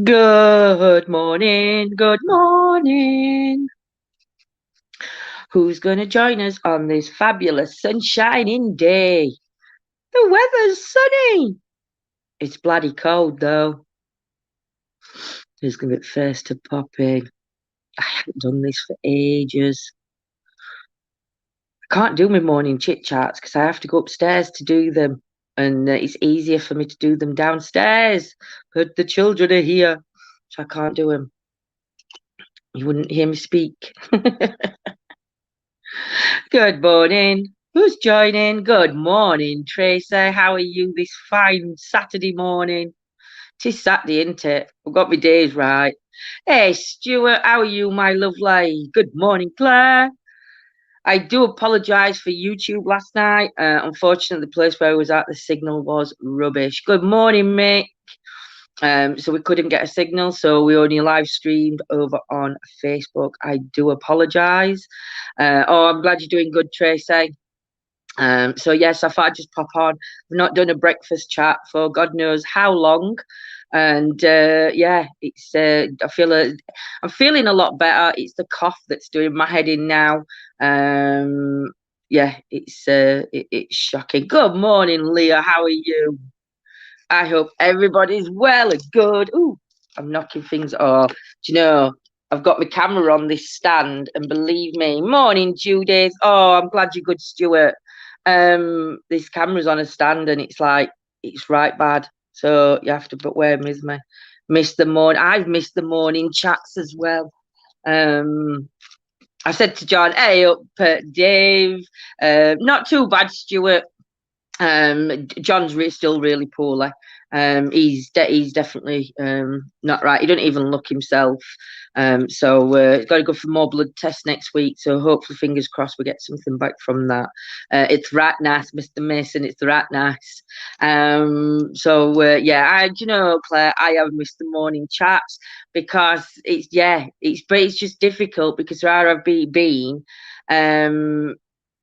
Good morning, good morning. Who's going to join us on this fabulous sunshining day? The weather's sunny. It's bloody cold though. Who's going to be first to pop in? I haven't done this for ages. I can't do my morning chit chats because I have to go upstairs to do them, and it's easier for me to do them downstairs. But the children are here, so I can't do them. You wouldn't hear me speak. Good morning. Who's joining? Good morning, Tracy. How are you this fine Saturday morning? 'Tis Saturday, isn't it? I've got my days right. Hey, Stuart, how are you, my lovely? Good morning, Claire. I do apologise for YouTube last night. Unfortunately, the place where I was at, the signal was rubbish. Good morning, Mick. So we couldn't get a signal, so we only live streamed over on Facebook. I do apologise. Oh, I'm glad you're doing good, Tracy. So yes, I thought I'd just pop on. We've not done a breakfast chat for God knows how long, and yeah, it's I'm feeling a lot better. It's the cough that's doing my head in now. Yeah, it's shocking. Good morning, Leah. How are you? I hope everybody's well and good. Ooh, I'm knocking things off. Do you know, I've got my camera on this stand, and believe me, morning, Judith. Oh, I'm glad you're good, Stuart. This camera's on a stand, and it's like it's right bad. So you have to put where with me. Miss the morning. I've missed the morning chats as well. Um, I said to John, "Hey, up, Dave. Not too bad, Stuart. John's still really poorly. He's definitely not right. He doesn't even look himself. So he's got to go for more blood tests next week. So hopefully, fingers crossed, we get something back from that. It's right nice, Mr. Mason. It's right nice. So yeah, you know, Claire, I have missed the morning chats because it's just difficult because where I've been.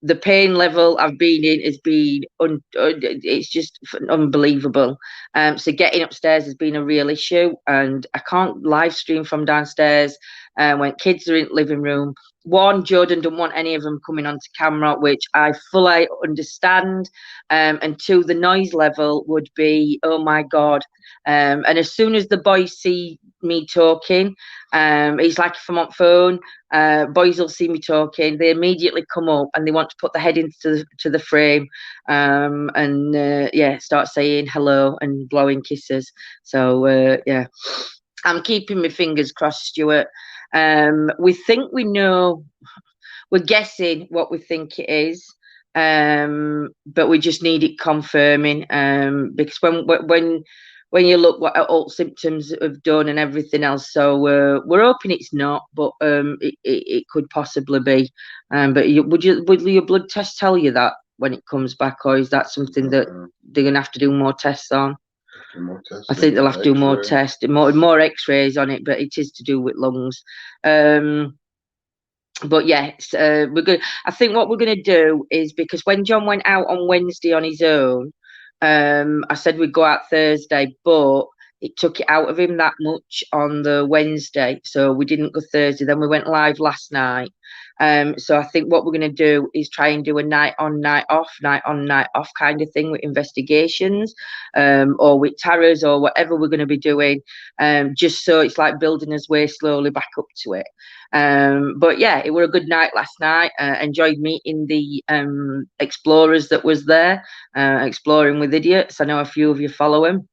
The pain level I've been in has been it's just unbelievable. So getting upstairs has been a real issue, and I can't live stream from downstairs when kids are in the living room. One, Jordan don't want any of them coming onto camera, which I fully understand. And two, the noise level would be, oh my God. And as soon as the boys see me talking, it's like if I'm on phone, boys will see me talking, they immediately come up and they want to put their head into the frame, and yeah, start saying hello and blowing kisses. So yeah, I'm keeping my fingers crossed, Stuart. We think we know, we're guessing what we think it is, but we just need it confirming, because when you look what all symptoms have done and everything else, so we're hoping it's not, but it could possibly be. But would your blood test tell you that when it comes back, or is that something that they're gonna have to do more tests on? I think they'll have to do more tests, more X-rays on it, but it is to do with lungs. But yes, we're good. I think what we're going to do is, because when John went out on Wednesday on his own, I said we'd go out Thursday, but it took it out of him that much on the Wednesday, so we didn't go Thursday. Then we went live last night. So I think what we're going to do is try and do a night on, night off kind of thing with investigations, or with tarots or whatever we're going to be doing, just so it's like building his way slowly back up to it. But yeah, it was a good night last night. Enjoyed meeting the explorers that was there, exploring with idiots. I know a few of you follow him.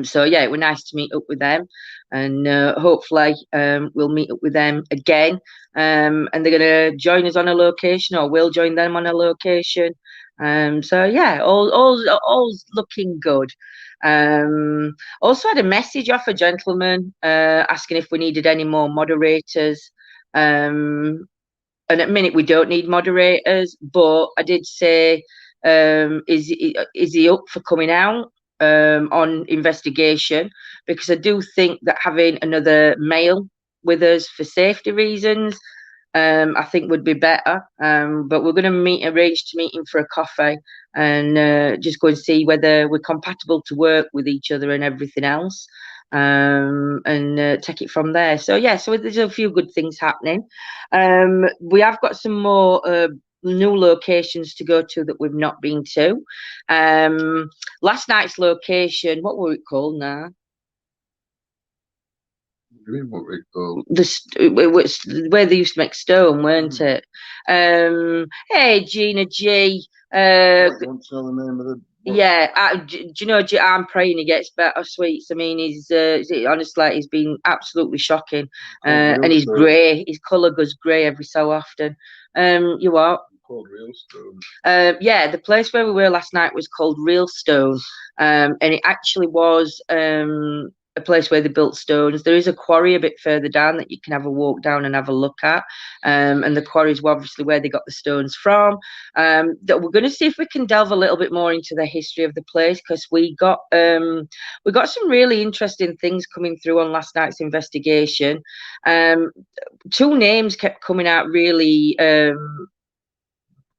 So yeah, it was nice to meet up with them, and hopefully we'll meet up with them again, and they're going to join us on a location, or we'll join them on a location. So yeah, all's looking good. Also had a message off a gentleman asking if we needed any more moderators. And at the minute we don't need moderators, but I did say, is he up for coming out on investigation? Because I do think that having another male with us for safety reasons, I think would be better. But we're going to arrange to meet him for a coffee, and just go and see whether we're compatible to work with each other and everything else. and take it from there. So yeah, so there's a few good things happening. We have got some more new locations to go to that we've not been to. Last night's location, what were it called now? What we call It was where they used to make stone, weren't it? Hey, Gina G. don't tell the name of the. Yeah, do you know? I'm praying he gets better, sweets. I mean, honestly, he's been absolutely shocking, and he's grey. His colour goes grey every so often. You what? Called Real Stone. Yeah, the place where we were last night was called Real Stone, and it actually was a place where they built stones. There is a quarry a bit further down that you can have a walk down and have a look at, and the quarries were obviously where they got the stones from. That we're going to see if we can delve a little bit more into the history of the place, because we got some really interesting things coming through on last night's investigation. Two names kept coming out really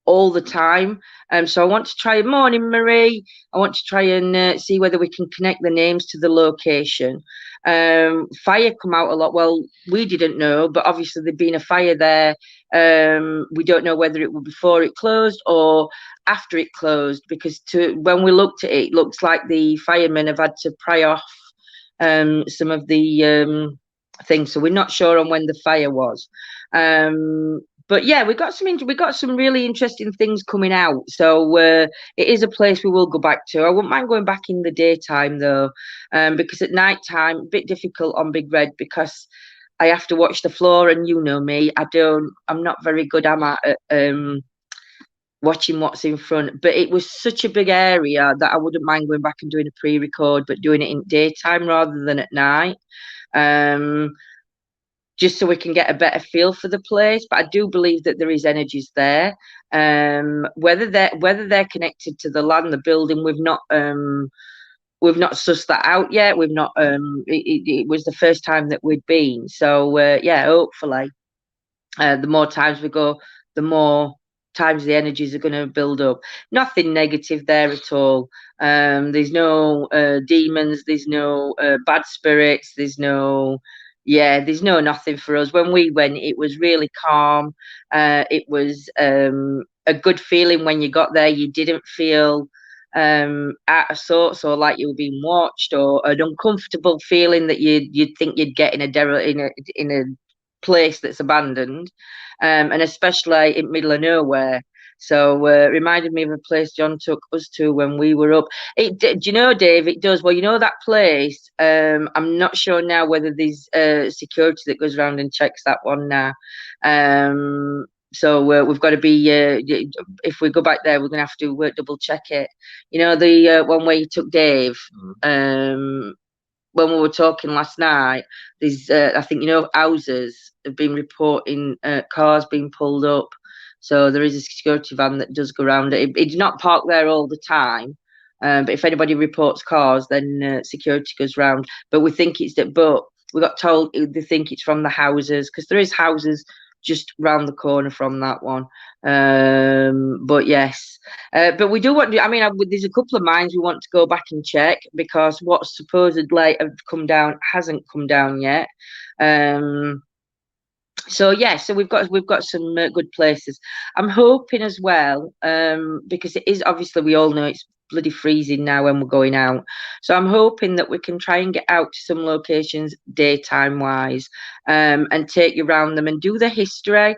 all the time. So I want to try. Morning, Marie. I want to try and see whether we can connect the names to the location. Fire come out a lot. Well, we didn't know, but obviously there'd been a fire there. We don't know whether it was before it closed or after it closed, because when we looked at it, it looks like the firemen have had to pry off some of the things. So we're not sure on when the fire was. But yeah, we got some really interesting things coming out. So it is a place we will go back to. I wouldn't mind going back in the daytime though, because at night time a bit difficult on Big Red, because I have to watch the floor, and you know me, I'm not very good, am I, at watching what's in front. But it was such a big area that I wouldn't mind going back and doing a pre-record, but doing it in daytime rather than at night. Just so we can get a better feel for the place. But I do believe that there is energies there. Whether they're connected to the land, the building, we've not sussed that out yet. We've not. It was the first time that we'd been. So yeah, hopefully, the more times we go, the more times the energies are going to build up. Nothing negative there at all. There's no demons. There's no bad spirits. There's no nothing for us. When we went, it was really calm. It was a good feeling when you got there. You didn't feel out of sorts or like you were being watched, or an uncomfortable feeling that you'd think you'd get in a place that's abandoned, and especially in middle of nowhere. So it reminded me of a place John took us to when we were up. Do you know, Dave? It does. Well, you know that place. I'm not sure now whether there's security that goes around and checks that one now. So we've got to be. If we go back there, we're going to have to double check it. You know, the one where you took Dave. When we were talking last night, there's I think, you know, houses have been reporting cars being pulled up. So there is a security van that does go around it. It's not parked there all the time, but if anybody reports cars, then security goes round. But we think it's that. But we got told they think it's from the houses, because there is houses just round the corner from that one. But yes, but we do want to. I mean, there's a couple of mines we want to go back and check, because what's supposedly have come down hasn't come down yet. So yeah, so we've got some good places. I'm hoping as well, because it is, obviously we all know it's bloody freezing now when we're going out. So I'm hoping that we can try and get out to some locations daytime wise, and take you around them and do the history.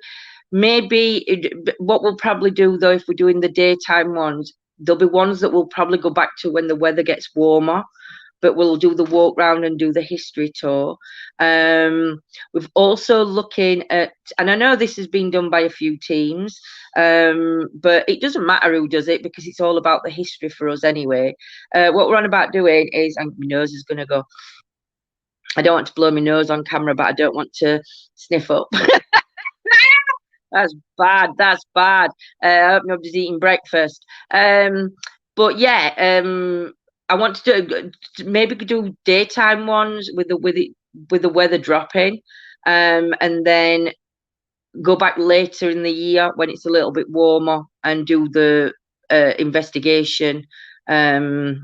Maybe what we'll probably do though, if we're doing the daytime ones, there'll be ones that we'll probably go back to when the weather gets warmer. But we'll do the walk round and do the history tour. We've also looking at, and I know this has been done by a few teams, but it doesn't matter who does it, because it's all about the history for us anyway. What we're on about doing is, and my nose is going to go, I don't want to blow my nose on camera, but I don't want to sniff up. That's bad. That's bad. I hope nobody's eating breakfast. But yeah, I want to maybe do daytime ones with the weather dropping, and then go back later in the year when it's a little bit warmer and do the investigation, the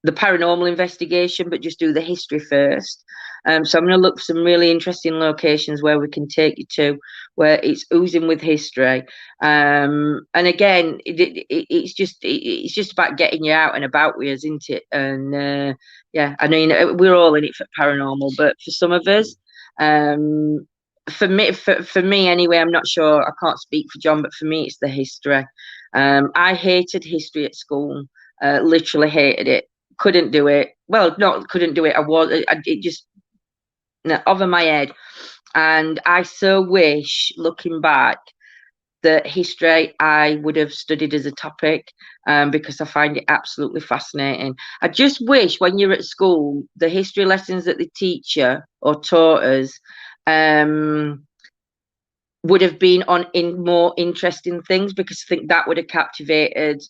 the paranormal investigation, but just do the history first. So I'm going to look for some really interesting locations where we can take you to, where it's oozing with history. And again, it's just about getting you out and about with us, isn't it? And yeah, I mean, we're all in it for paranormal, but for some of us, for me anyway, I'm not sure. I can't speak for John, but for me, it's the history. I hated history at school. Literally hated it. Couldn't do it. Well, not couldn't do it. It just over my head. And I so wish, looking back, that history I would have studied as a topic, because I find it absolutely fascinating. I just wish when you're at school, the history lessons that the teacher or taught us would have been on in more interesting things, because I think that would have captivated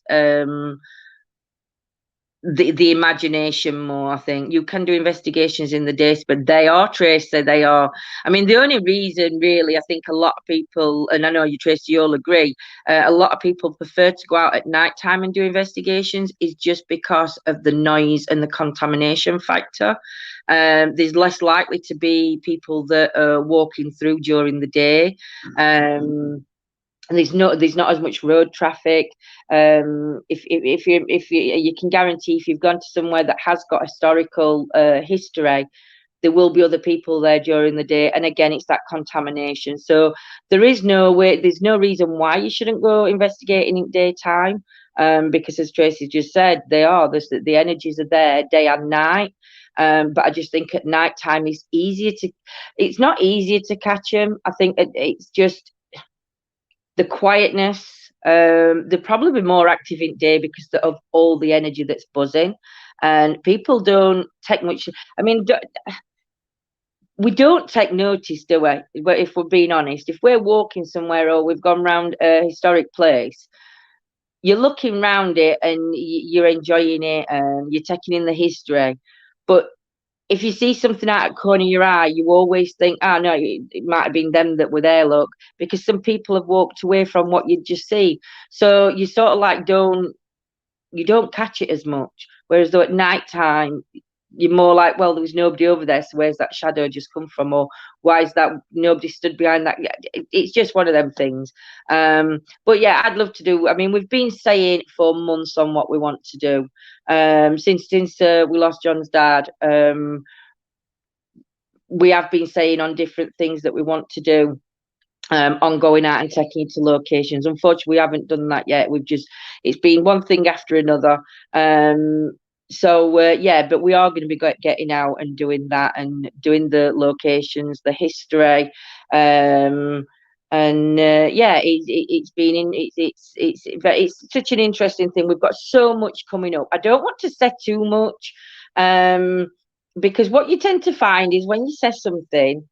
the imagination more. I think you can do investigations in the day, but they are, Tracy, they are. I mean, the only reason really, I think a lot of people, and I know you, Tracy, you'll agree, a lot of people prefer to go out at night time and do investigations is just because of the noise and the contamination factor. There's less likely to be people that are walking through during the day. And there's not as much road traffic. If you can guarantee, if you've gone to somewhere that has got historical history, there will be other people there during the day. And again, it's that contamination. So there's no reason why you shouldn't go investigating in daytime. Because as Tracy just said, the energies are there day and night. But I just think at night time it's not easier to catch them. I think it's just the quietness. They'll probably be more active in day because of all the energy that's buzzing, and people don't take much. I mean, we don't take notice, do we? If we're being honest, if we're walking somewhere or we've gone round a historic place, you're looking round it and you're enjoying it and you're taking in the history. But if you see something out of the corner of your eye, you always think, oh, no, it might have been them that were there, look, because some people have walked away from what you just see. So you sort of like don't catch it as much. Whereas though at night time, you're more like, well, there was nobody over there, so where's that shadow just come from? Or why is that nobody stood behind that? It's just one of them things. But yeah, I'd love to do. I mean, we've been saying for months on what we want to do. Since we lost John's dad, we have been saying on different things that we want to do. On going out and taking you to locations. Unfortunately, we haven't done that yet. It's been one thing after another. So yeah, but we are going to be getting out and doing that and doing the locations, the history, and yeah, it's such an interesting thing. We've got so much coming up. I don't want to say too much, because what you tend to find is when you say something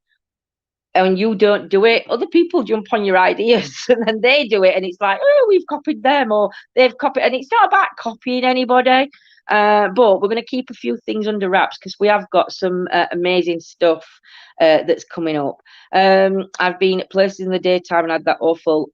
and you don't do it, other people jump on your ideas and then they do it, and it's like, oh, we've copied them or they've copied, and it's not about copying anybody. But we're going to keep a few things under wraps because we have got some amazing stuff that's coming up. I've been at places in the daytime and had that awful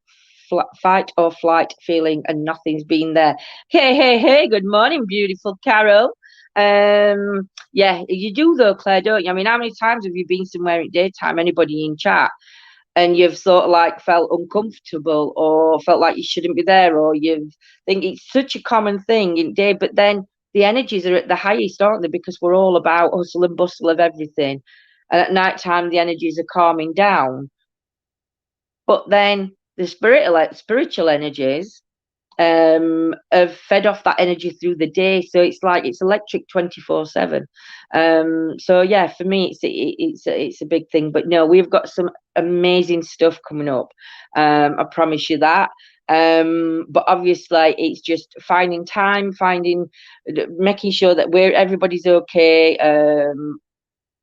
fight or flight feeling, and nothing's been there. Hey, good morning, beautiful Carol. Yeah, you do though, Claire, don't you? I mean, how many times have you been somewhere at daytime, anybody in chat, and you've sort of like felt uncomfortable or felt like you shouldn't be there, or you think it's such a common thing in day, but then the energies are at the highest, aren't they? Because we're all about hustle and bustle of everything. And at night time, the energies are calming down. But then the spiritual energies have fed off that energy through the day, so it's like it's electric 24/7. So yeah, for me it's a big thing. But no, we've got some amazing stuff coming up. I promise you that. But obviously it's just finding time, making sure that everybody's okay.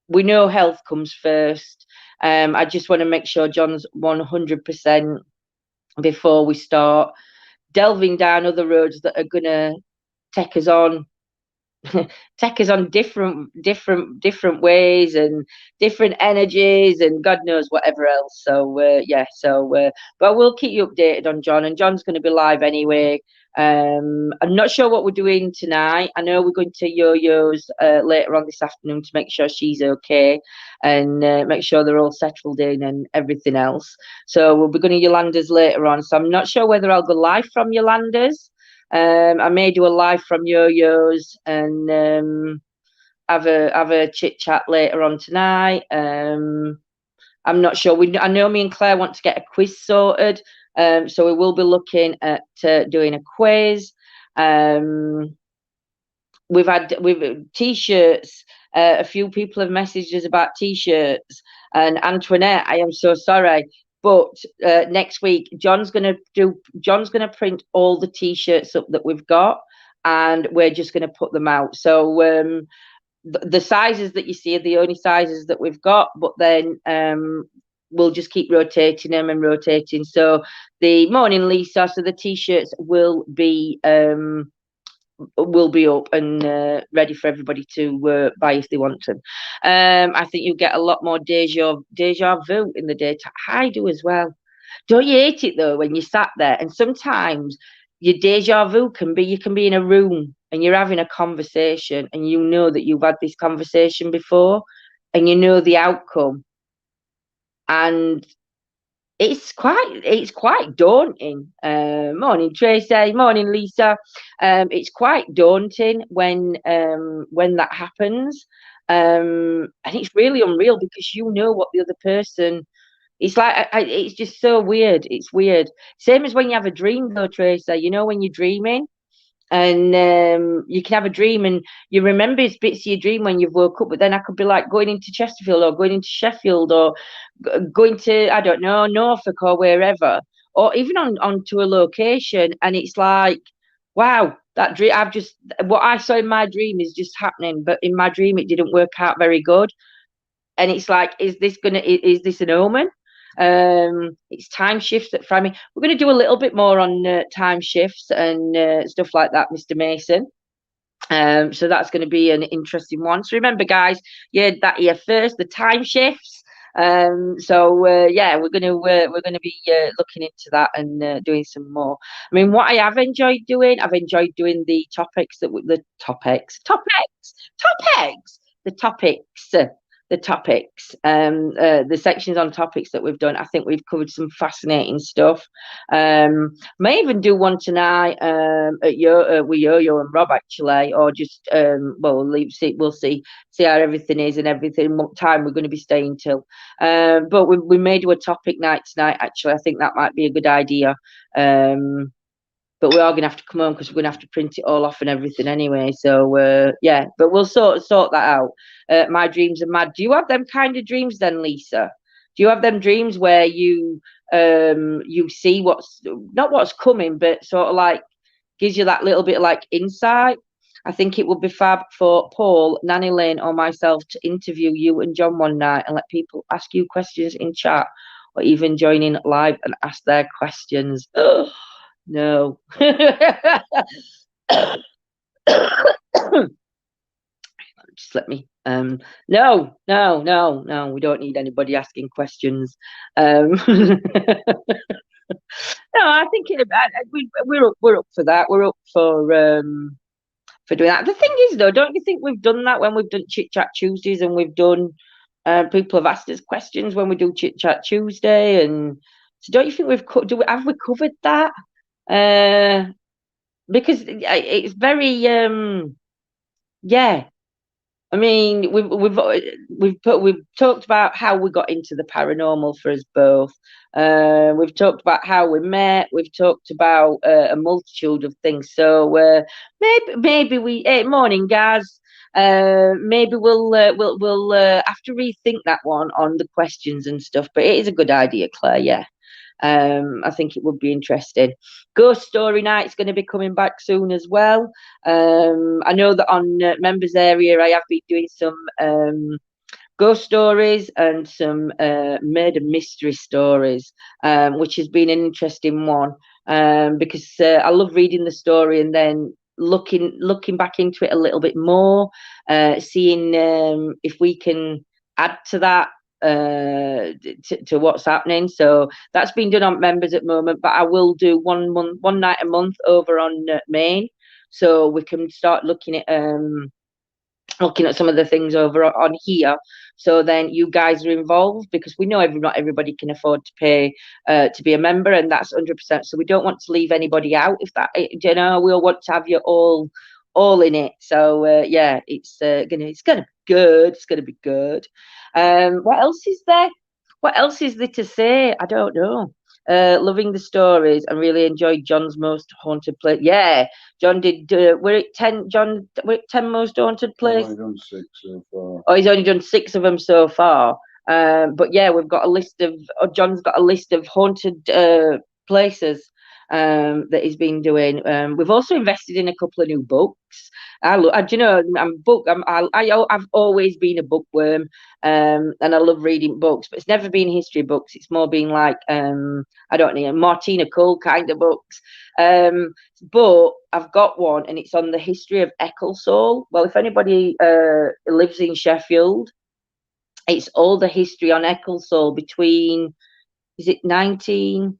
We know health comes first. I just want to make sure John's 100% before we start delving down other roads that are going to take us on take us on different ways and different energies and God knows whatever else. So but we'll keep you updated on John, and John's going to be live anyway. I'm not sure what we're doing tonight. I know we're going to Yo-Yo's later on this afternoon to make sure she's okay and make sure they're all settled in and everything else. So we'll be going to Yolanda's later on. So I'm not sure whether I'll go live from Yolanda's. I may do a live from Yo-Yo's and have a chit chat later on tonight. I'm not sure. I know me and Claire want to get a quiz sorted, so we will be looking at doing a quiz. We've t-shirts. A few people have messaged us about t-shirts, and Antoinette, I am so sorry. But next week, John's gonna print all the t-shirts up that we've got, and we're just gonna put them out. So the sizes that you see are the only sizes that we've got, but then we'll just keep rotating them and rotating. So the morning Lisa, so the t-shirts will be up and ready for everybody to buy if they want them. I think you'll get a lot more deja vu in the daytime. I do as well. Don't you hate it though when you sat there and sometimes your deja vu can be, you can be in a room and you're having a conversation and you know that you've had this conversation before and you know the outcome, and it's quite daunting. Morning Tracy, morning Lisa. It's quite daunting when that happens, and it's really unreal because you know what the other person. It's like it's just so weird. It's weird. Same as when you have a dream, though, Tracy. You know when you're dreaming, and you can have a dream and you remember bits of your dream when you've woke up, but then I could be like going into Chesterfield or going into Sheffield or going to, I don't know, Norfolk or wherever, or even onto a location, and it's like, wow, that dream, what I saw in my dream is just happening, but in my dream it didn't work out very good, and it's like, is this an omen? It's time shifts that fry me. We're going to do a little bit more on time shifts and stuff like that, Mr. Mason. So that's going to be an interesting one. So remember, guys, you heard that here first, the time shifts. Yeah, we're going to be looking into that and doing some more. I mean, what I have enjoyed doing, I've enjoyed doing the topics the topics, the sections on topics that we've done. I think we've covered some fascinating stuff. May even do one tonight with Yo-Yo and Rob, actually, or just we'll see how everything is and everything, what time we're going to be staying till. But we may do a topic night tonight, actually. I think that might be a good idea. But we are going to have to come home because we're going to have to print it all off and everything anyway. So, yeah, but we'll sort that out. My dreams are mad. Do you have them kind of dreams then, Lisa? Do you have them dreams where you see not what's coming, but sort of like gives you that little bit of like insight? I think it would be fab for Paul, Nanny Lane, or myself to interview you and John one night and let people ask you questions in chat or even join in live and ask their questions. No. Just let me. No. We don't need anybody asking questions. No, I think we're up for that. We're up for doing that. The thing is, though, don't you think we've done that when we've done Chit Chat Tuesdays and we've done people have asked us questions when we do Chit Chat Tuesday, and so don't you think have we covered that? Because it's very yeah. I mean, we've talked about how we got into the paranormal for us both. We've talked about how we met. We've talked about a multitude of things. So maybe hey, morning, guys. Maybe we'll have to rethink that one on the questions and stuff. But it is a good idea, Claire. Yeah. I think it would be interesting. Ghost Story Night's going to be coming back soon as well. I know that on members area I have been doing some ghost stories and some murder mystery stories, which has been an interesting one because I love reading the story and then looking back into it a little bit more, seeing if we can add to that, to what's happening. So that's been done on members at the moment, but I will do one night a month over on Main, so we can start looking at some of the things over on here. So then you guys are involved, because we know not everybody can afford to pay to be a member, and that's 100%. So we don't want to leave anybody out. If that, you know, we'll want to have you all in it. So yeah, it's gonna be good. It's gonna be good. What else is there? What else is there to say? I don't know. Loving the stories and really enjoyed John's most haunted place. Yeah, John did. We're at 10. John, we're at 10 most haunted place. I've only done 6 so far. Oh, he's only done 6 of them so far. But yeah, we've got a list of. John's got a list of haunted places that he's been doing. We've also invested in a couple of new books. You know, I've always been a bookworm, and I love reading books, but it's never been history books. It's more been like I don't know, Martina Cole kind of books. But I've got one, and it's on the history of Ecclesall. Well, if anybody lives in Sheffield, it's all the history on Ecclesall between, is it 1800s?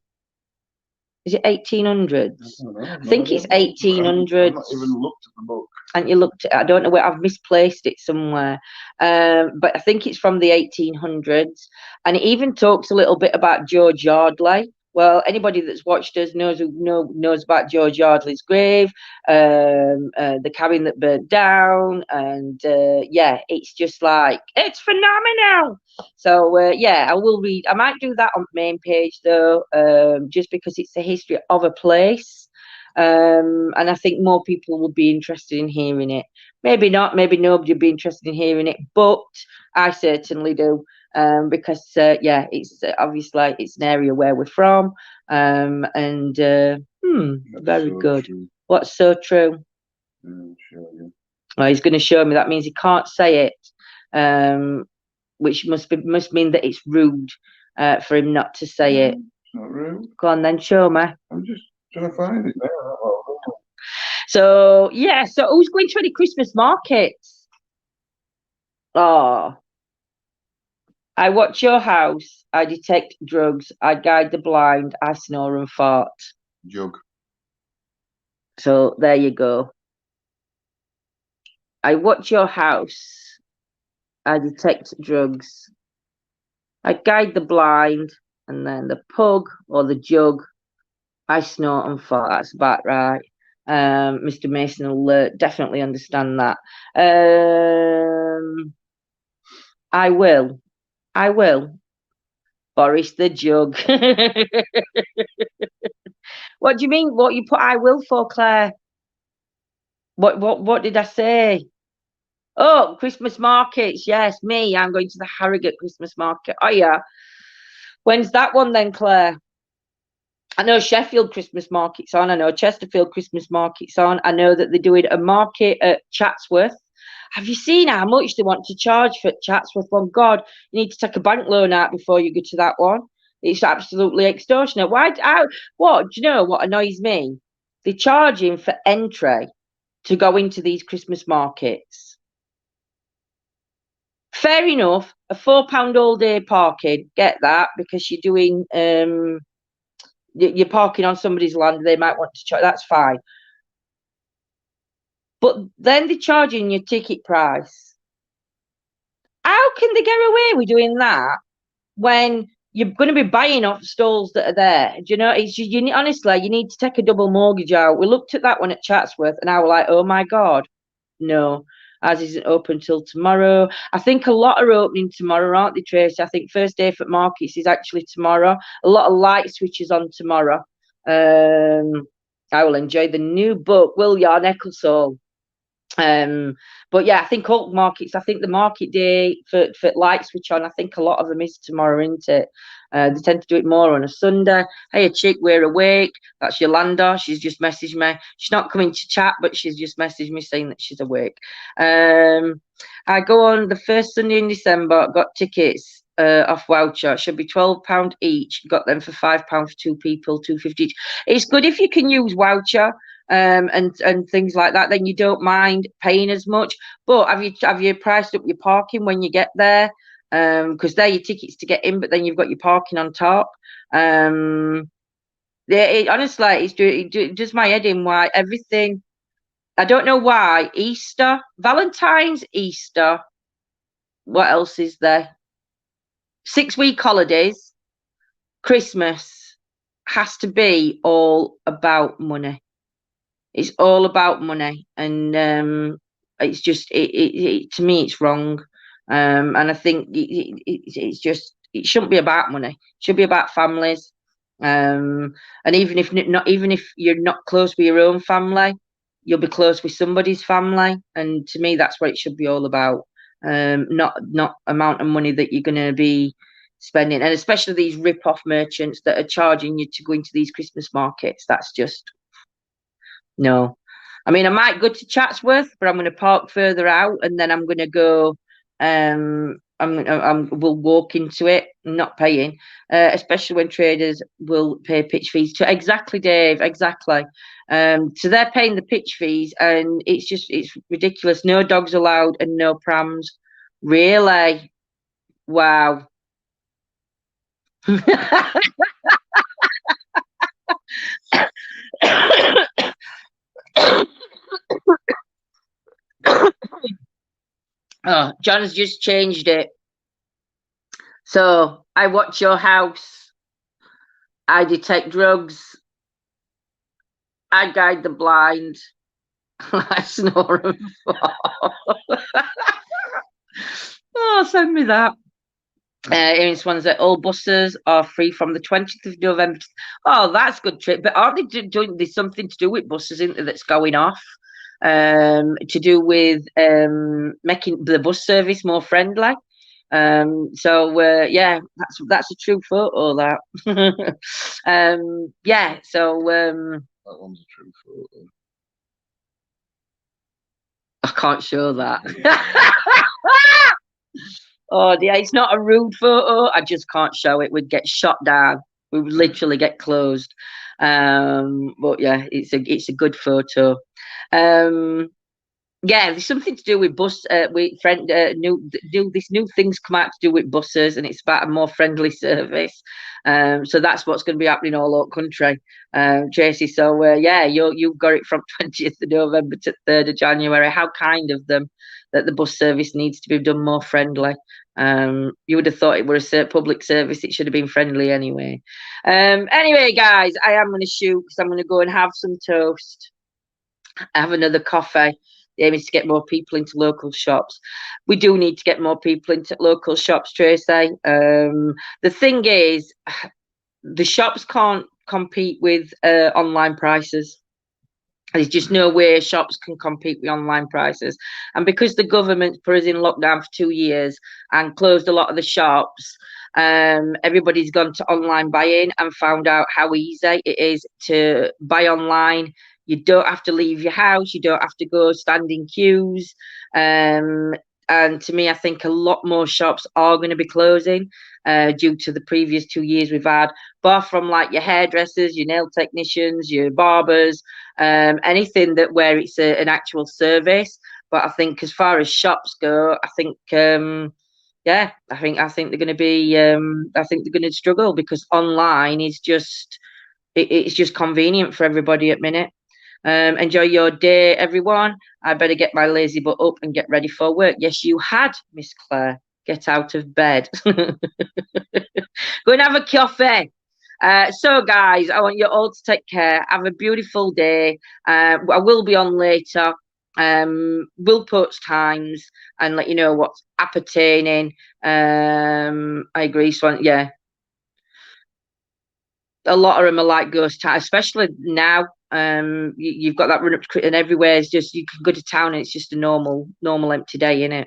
I think it's 1800s. I've not even looked at the book. And you looked at it, I don't know where, I've misplaced it somewhere. But I think it's from the 1800s. And it even talks a little bit about George Yardley. Well, anybody that's watched us knows about George Yardley's grave, the cabin that burnt down, and yeah, it's just like, it's phenomenal. So yeah, I will read. I might do that on the main page though, just because it's the history of a place, and I think more people will be interested in hearing it. Maybe not. Maybe nobody will be interested in hearing it, but I certainly do. Because yeah, it's obviously it's an area where we're from, and very so good. True. What's so true? Sure, yeah. Well, he's going to show me. That means he can't say it, which must mean that it's rude for him not to say it. It's not rude. Go on then, show me. I'm just trying to find it now. So yeah, so who's going to any Christmas markets? Oh. I watch your house, I detect drugs, I guide the blind, I snore and fart. Jug. So there you go. I watch your house, I detect drugs, I guide the blind, and then the pug or the jug, I snore and fart. That's about right. Mr. Mason will definitely understand that. I will. Boris the jug. What do you mean? What you put I will for, Claire? What did I say? Oh, Christmas markets. Yes, me. I'm going to the Harrogate Christmas market. Oh yeah. When's that one then, Claire? I know Sheffield Christmas market's on. I know Chesterfield Christmas market's on. I know that they're doing a market at Chatsworth. Have you seen how much they want to charge for Chatsworth? Oh God, you need to take a bank loan out before you go to that one. It's absolutely extortionate. What do you know what annoys me? They're charging for entry to go into these Christmas markets. Fair enough, a £4 all day parking, get that, because you're doing you're parking on somebody's land, they might want to charge, that's fine. But then they're charging your ticket price. How can they get away with doing that when you're going to be buying off stalls that are there? Do you know, honestly, you need to take a double mortgage out. We looked at that one at Chatsworth and I was like, oh my God, no, ours isn't open till tomorrow. I think a lot are opening tomorrow, aren't they, Tracy? I think first day for markets is actually tomorrow. A lot of light switches on tomorrow. I will enjoy the new book, Will Yarn Ecclesall. But yeah, I think all markets, I think the market day for light switch on, I think a lot of them is tomorrow, isn't it? They tend to do it more on a Sunday. Hey, a chick, we're awake. That's Yolanda. She's just messaged me. She's not coming to chat, but she's just messaged me saying that she's awake. I go on the first Sunday in December. Got tickets. off voucher. Should be £12 each. Got them for £5 for two people, 2.50 each. It's good if you can use voucher and things like that. Then you don't mind paying as much. But have you priced up your parking when you get there? Because they're your tickets to get in, but then you've got your parking on top. Yeah, honestly, it does my head in why everything. I don't know why. Easter, Valentine's, Easter. What else is there? 6-week holidays, Christmas has to be all about money. It's all about money, and it's just to me it's wrong. And I think it's just it shouldn't be about money. It should be about families. And even if you're not close with your own family, you'll be close with somebody's family. And to me, that's what it should be all about. Not amount of money that you're going to be spending, and especially these rip-off merchants that are charging you to go into these Christmas markets. That's just no. I mean, I might go to Chatsworth, but I'm going to park further out, and then I'm going to go. We'll walk into it, not paying, especially when traders will pay pitch fees. Exactly, Dave. Exactly. So they're paying the pitch fees, and it's ridiculous. No dogs allowed and no prams. Really? Wow. Oh, John's just changed it. So I watch your house. I detect drugs. I guide the blind. I snore and fall. Oh, send me that. This one's that all buses are free from the 20th of November. Oh, that's a good trip. But aren't they doing there's something to do with buses, isn't there, that's going off? To do with making the bus service more friendly. Yeah, that's a true photo. That yeah. So That one's a true photo. I can't show that. Oh, yeah, it's not a rude photo. I just can't show it. We'd get shot down. We would literally get closed. But yeah, it's a good photo. Yeah, there's something to do with bus. This new things come out to do with buses, and it's about a more friendly service. So that's what's going to be happening all over country, Tracy. So yeah, you got it from 20th of November to 3rd of January. How kind of them that the bus service needs to be done more friendly. You would have thought it were a public service. It should have been friendly anyway. Anyway, guys, I am going to shoot because I'm going to go and have some toast, have another coffee. The aim is to get more people into local shops. We do need to get more people into local shops, Tracy. The thing is, the shops can't compete with online prices. There's just no way shops can compete with online prices. And because the government put us in lockdown for 2 years and closed a lot of the shops, everybody's gone to online buying and found out how easy it is to buy online. You don't have to leave your house. You don't have to go stand in queues. And to me, I think a lot more shops are going to be closing due to the previous 2 years we've had, bar from like your hairdressers, your nail technicians, your barbers, anything that where it's an actual service. But I think as far as shops go, I think yeah, I think they're going to be I think they're going to struggle because online is just it's just convenient for everybody at minute. Enjoy your day, everyone. I better get my lazy butt up and get ready for work. Yes, you had, Miss Claire. Get out of bed. Go and have a coffee. So, guys, I want you all to take care. Have a beautiful day. I will be on later. We'll post times and let you know what's appertaining. I agree, Swan. Yeah. A lot of them are like ghost town, especially now. You've got that run up to and everywhere is just you can go to town and it's just a normal empty day, innit?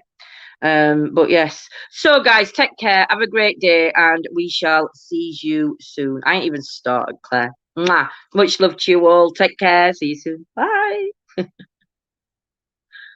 But yes. So guys, take care, have a great day, and we shall see you soon. I ain't even started, Claire. Mwah. Much love to you all. Take care. See you soon. Bye.